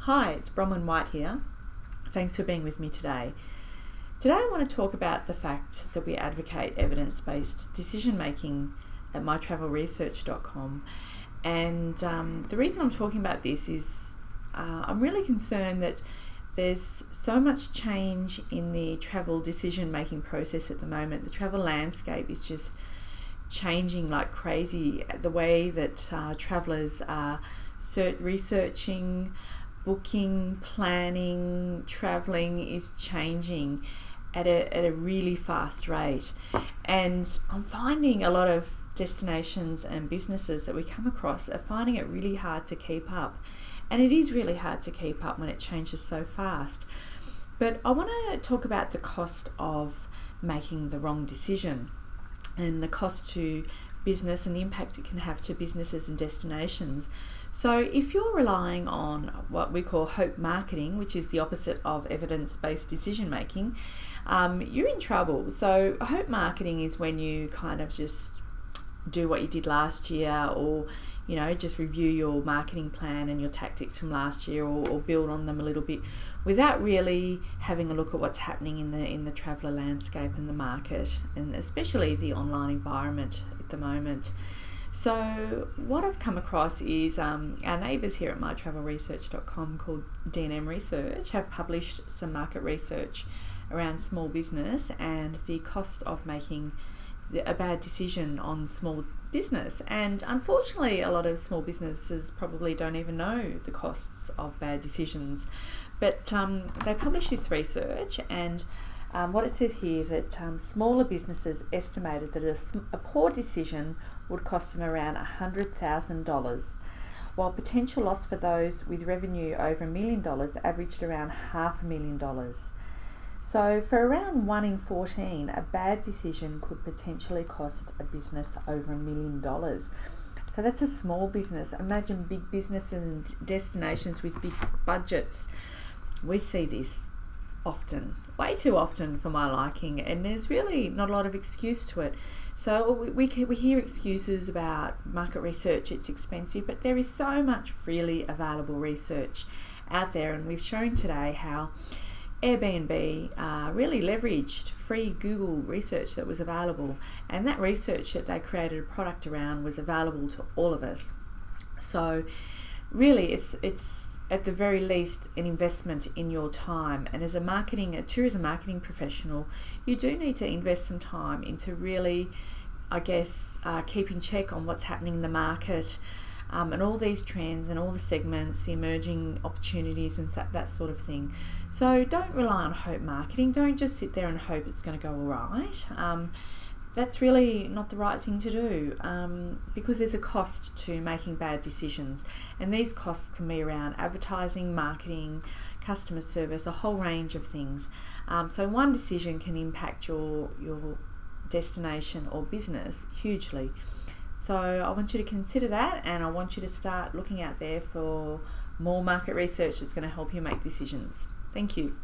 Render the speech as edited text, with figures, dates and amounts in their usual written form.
Hi, it's Bronwyn White here. Thanks for being with me today. Today I want to talk about the fact that we advocate evidence-based decision making at mytravelresearch.com, and the reason I'm talking about this is I'm really concerned that there's so much change in the travel decision making process at the moment. The travel landscape is just changing like crazy. The way that travellers are researching, booking, planning, travelling is changing at a really fast rate. And I'm finding a lot of destinations and businesses that we come across are finding it really hard to keep up. And it is really hard to keep up when it changes so fast. But I want to talk about the cost of making the wrong decision and the cost to business and the impact it can have to businesses and destinations. So if you're relying on what we call hope marketing, which is the opposite of evidence-based decision making, you're in trouble. So hope marketing is when you kind of just do what you did last year, or just review your marketing plan and your tactics from last year, or build on them a little bit without really having a look at what's happening in the traveller landscape and the market, and especially the online environment at the moment. So what I've come across is our neighbours here at mytravelresearch.com, called D&M Research, have published some market research around small business and the cost of making a bad decision on small business. And unfortunately, a lot of small businesses probably don't even know the costs of bad decisions. But they published this research, and what it says here that smaller businesses estimated that a poor decision would cost them around $100,000, while potential loss for those with revenue over $1 million averaged around $500,000. So for around 1 in 14, a bad decision could potentially cost a business over $1 million. So that's a small business. Imagine big businesses and destinations with big budgets. We see this often, way too often for my liking, and there's really not a lot of excuse to it. So we hear excuses about market research, it's expensive, but there is so much freely available research out there, and we've shown today how Airbnb really leveraged free Google research that was available, and that research that they created a product around was available to all of us. So really it's at the very least an investment in your time, and as a tourism marketing professional, you do need to invest some time into really, keep in check on what's happening in the market, and all these trends and all the segments, the emerging opportunities and that sort of thing. So don't rely on hope marketing. Don't just sit there and hope it's going to go all right. That's really not the right thing to do, because there's a cost to making bad decisions, and these costs can be around advertising, marketing, customer service, a whole range of things. So one decision can impact your destination or business hugely. So I want you to consider that, and I want you to start looking out there for more market research that's going to help you make decisions. Thank you.